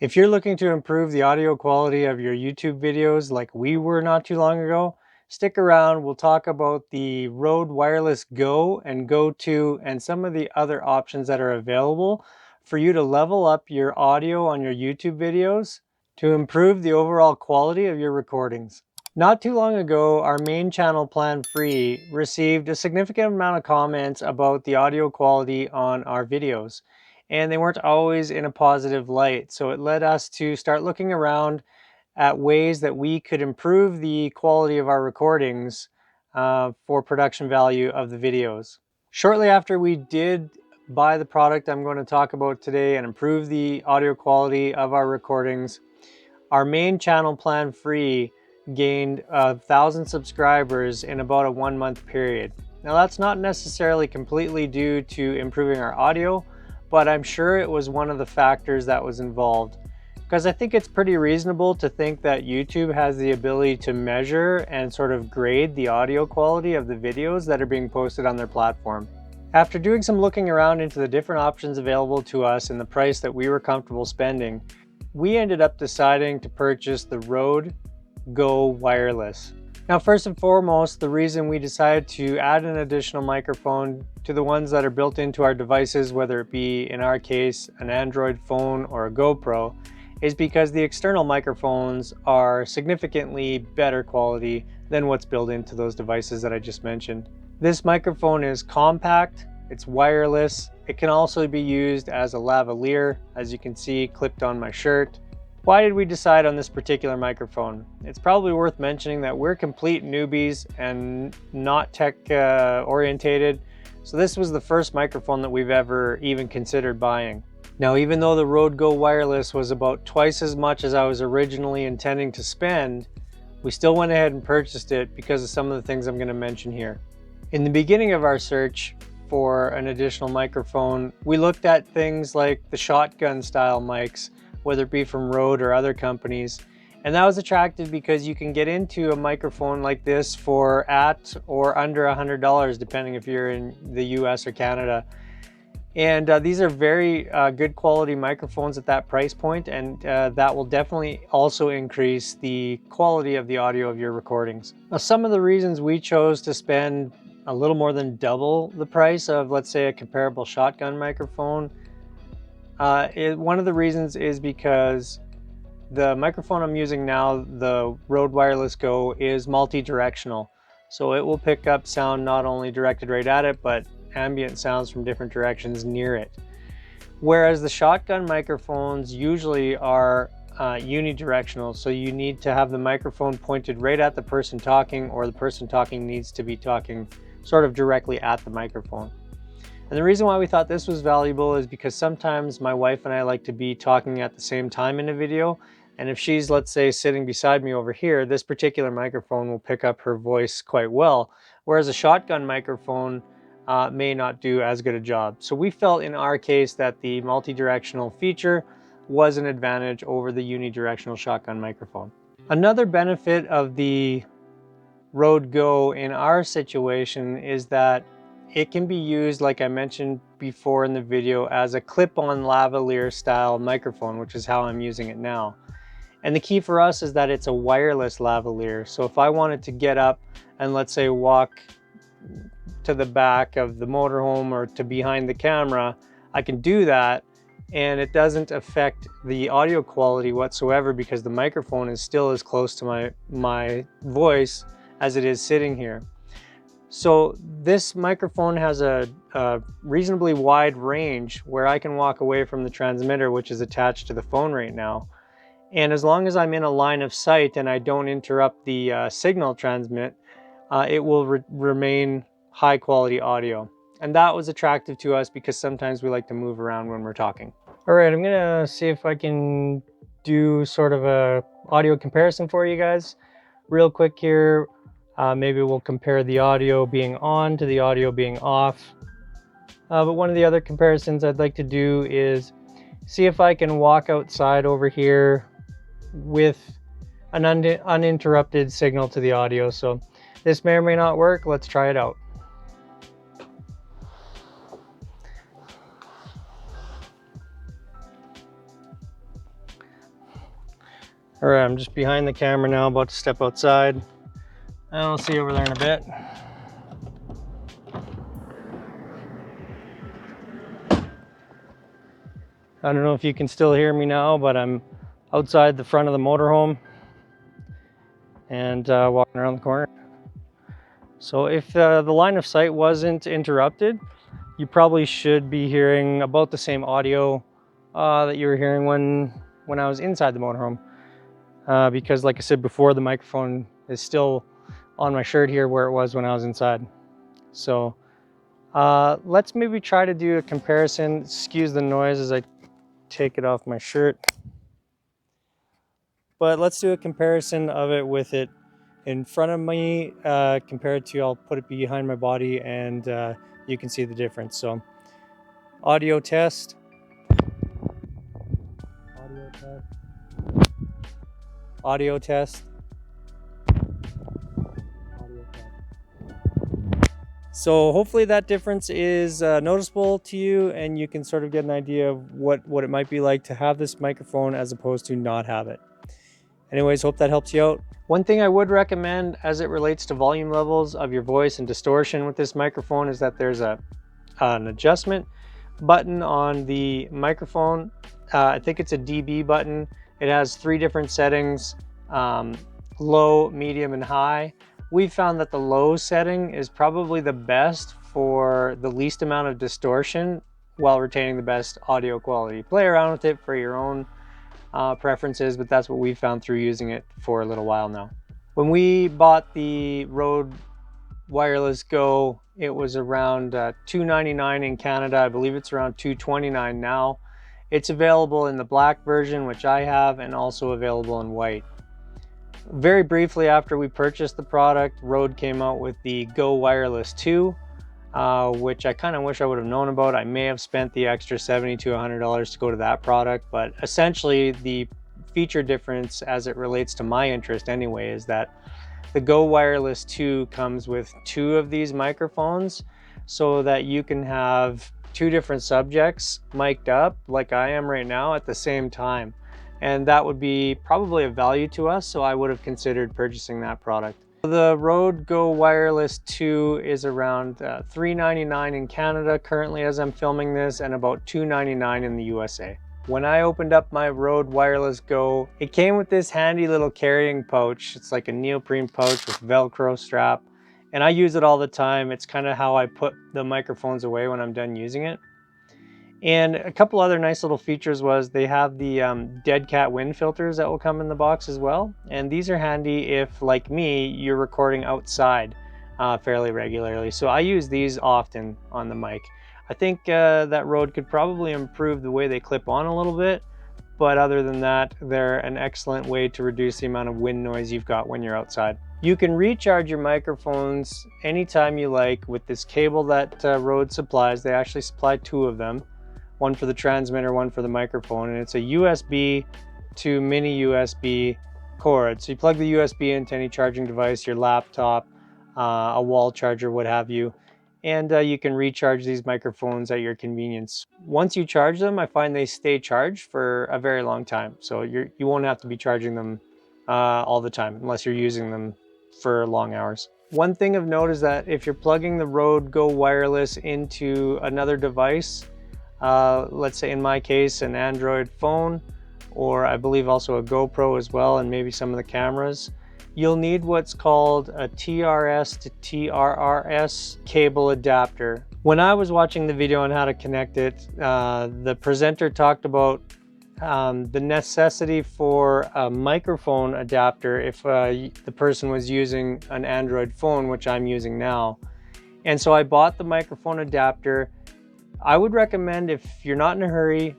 If you're looking to improve the audio quality of your YouTube videos like we were not too long ago, stick around. We'll talk about the Rode Wireless Go and Go 2 and some of the other options that are available for you to level up your audio on your YouTube videos to improve the overall quality of your recordings. Not too long ago, our main channel Plan Free received a significant amount of comments about the audio quality on our videos, and they weren't always in a positive light. So it led us to start looking around at ways that we could improve the quality of our recordings for production value of the videos. Shortly after we did buy the product I'm going to talk about today and improve the audio quality of our recordings, our main channel Plan Free gained 1,000 subscribers in about a 1-month period. Now that's not necessarily completely due to improving our audio, but I'm sure it was one of the factors that was involved, because I think it's pretty reasonable to think that YouTube has the ability to measure and sort of grade the audio quality of the videos that are being posted on their platform. After doing some looking around into the different options available to us and the price that we were comfortable spending, we ended up deciding to purchase the Rode Go Wireless. Now, first and foremost, the reason we decided to add an additional microphone to the ones that are built into our devices, whether it be, in our case, an Android phone or a GoPro, is because the external microphones are significantly better quality than what's built into those devices that I just mentioned. This microphone is compact, it's wireless. It can also be used as a lavalier, as you can see clipped on my shirt. Why did we decide on this particular microphone? It's probably worth mentioning that we're complete newbies and not tech orientated, so this was the first microphone that we've ever even considered buying. Now, even though the Rode Go Wireless was about twice as much as I was originally intending to spend, we still went ahead and purchased it because of some of the things I'm going to mention here. In the beginning of our search for an additional microphone, we looked at things like the shotgun style mics, whether it be from Rode or other companies, and that was attractive because you can get into a microphone like this for at or under $100, depending if you're in the US or Canada. And these are very good quality microphones at that price point, and that will definitely also increase the quality of the audio of your recordings. Now, some of the reasons we chose to spend a little more than double the price of, let's say, a comparable shotgun microphone, one of the reasons is because the microphone I'm using now, the Rode Wireless Go, is multi-directional. So it will pick up sound not only directed right at it, but ambient sounds from different directions near it. Whereas the shotgun microphones usually are unidirectional, so you need to have the microphone pointed right at the person talking, or the person talking needs to be talking sort of directly at the microphone. And the reason why we thought this was valuable is because sometimes my wife and I like to be talking at the same time in a video, and if she's, let's say, sitting beside me over here, this particular microphone will pick up her voice quite well, whereas a shotgun microphone may not do as good a job. So we felt in our case that the multi-directional feature was an advantage over the unidirectional shotgun microphone. Another benefit of the Rode Go in our situation is that it can be used, like I mentioned before in the video, as a clip-on lavalier style microphone, which is how I'm using it now. And the key for us is that it's a wireless lavalier. So if I wanted to get up and, let's say, walk to the back of the motorhome or to behind the camera, I can do that, and it doesn't affect the audio quality whatsoever because the microphone is still as close to my voice as it is sitting here. So this microphone has a reasonably wide range where I can walk away from the transmitter, which is attached to the phone right now. And as long as I'm in a line of sight and I don't interrupt the signal transmit, it will remain high quality audio. And that was attractive to us because sometimes we like to move around when we're talking. All right, I'm gonna see if I can do sort of a audio comparison for you guys real quick here. Maybe we'll compare the audio being on to the audio being off. But one of the other comparisons I'd like to do is see if I can walk outside over here with an uninterrupted signal to the audio. So this may or may not work. Let's try it out. All right, I'm just behind the camera now, about to step outside. I'll see you over there in a bit. I don't know if you can still hear me now, but I'm outside the front of the motorhome and walking around the corner. So if the line of sight wasn't interrupted, you probably should be hearing about the same audio that you were hearing when I was inside the motorhome. Because like I said before, the microphone is still on my shirt here where it was when I was inside. So let's maybe try to do a comparison. Excuse the noise as I take it off my shirt. But let's do a comparison of it with it in front of me compared to, I'll put it behind my body and you can see the difference. So audio test. Audio test. Audio test. Audio test. So hopefully that difference is noticeable to you and you can sort of get an idea of what it might be like to have this microphone as opposed to not have it. Anyways, hope that helps you out. One thing I would recommend as it relates to volume levels of your voice and distortion with this microphone is that there's an adjustment button on the microphone. I think it's a dB button. It has 3 different settings, low, medium, and high. We found that the low setting is probably the best for the least amount of distortion while retaining the best audio quality. Play around with it for your own preferences, but that's what we found through using it for a little while now. When we bought the Rode Wireless Go, it was around $299 in Canada. I believe it's around $229 now. It's available in the black version, which I have, and also available in white. Very briefly after we purchased the product, Rode came out with the Go Wireless 2, which I kind of wish I would have known about. I may have spent the extra $70 to $100 to go to that product, but essentially the feature difference as it relates to my interest anyway is that the Go Wireless 2 comes with 2 of these microphones so that you can have 2 different subjects mic'd up like I am right now at the same time. And that would be probably of value to us, so I would have considered purchasing that product. The Rode Go Wireless 2 is around $399 in Canada currently as I'm filming this, and about $299 in the USA. When I opened up my Rode Wireless Go, it came with this handy little carrying pouch. It's like a neoprene pouch with Velcro strap, and I use it all the time. It's kind of how I put the microphones away when I'm done using it. And a couple other nice little features was they have the dead cat wind filters that will come in the box as well. And these are handy if, like me, you're recording outside fairly regularly. So I use these often on the mic. I think that Rode could probably improve the way they clip on a little bit. But other than that, they're an excellent way to reduce the amount of wind noise you've got when you're outside. You can recharge your microphones anytime you like with this cable that Rode supplies. They actually supply 2 of them. One for the transmitter, one for the microphone, and it's a USB to mini USB cord. So you plug the USB into any charging device, your laptop, a wall charger, what have you, and you can recharge these microphones at your convenience. Once you charge them, I find they stay charged for a very long time. So you won't have to be charging them all the time unless you're using them for long hours. One thing of note is that if you're plugging the Rode Go Wireless into another device, let's say in my case an Android phone, or I believe also a GoPro as well, and maybe some of the cameras, you'll need what's called a TRS to TRRS cable adapter. When I was watching the video on how to connect it, the presenter talked about the necessity for a microphone adapter if the person was using an Android phone, which I'm using now. And so I bought the microphone adapter. I would recommend, if you're not in a hurry,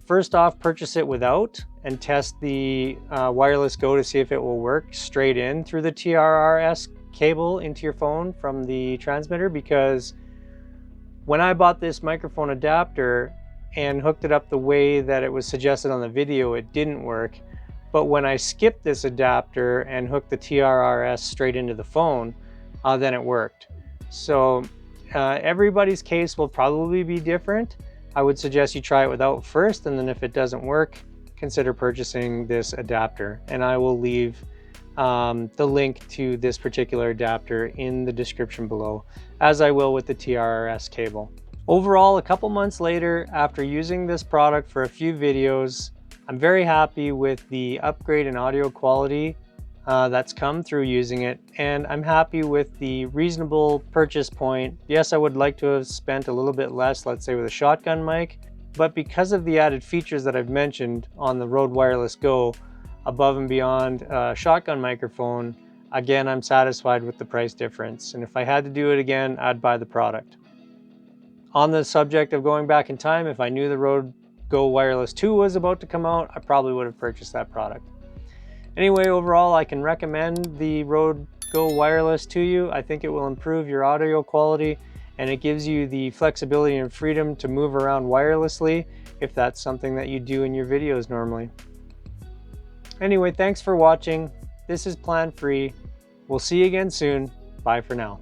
first off, purchase it without and test the Wireless Go to see if it will work straight in through the TRRS cable into your phone from the transmitter, because when I bought this microphone adapter and hooked it up the way that it was suggested on the video, it didn't work. But when I skipped this adapter and hooked the TRRS straight into the phone, then it worked. So everybody's case will probably be different. I would suggest you try it without first, and then if it doesn't work, consider purchasing this adapter, and I will leave the link to this particular adapter in the description below, as I will with the TRRS cable. Overall, a couple months later, after using this product for a few videos, I'm very happy with the upgrade in audio quality that's come through using it, and I'm happy with the reasonable purchase point. Yes, I would like to have spent a little bit less, let's say with a shotgun mic, but because of the added features that I've mentioned on the Rode Wireless Go, above and beyond a shotgun microphone, again, I'm satisfied with the price difference. And if I had to do it again, I'd buy the product. On the subject of going back in time, if I knew the Rode Go Wireless 2 was about to come out, I probably would have purchased that product. Anyway, overall, I can recommend the Rode Go Wireless to you. I think it will improve your audio quality, and it gives you the flexibility and freedom to move around wirelessly if that's something that you do in your videos normally. Anyway, thanks for watching. This is Plan Free. We'll see you again soon. Bye for now.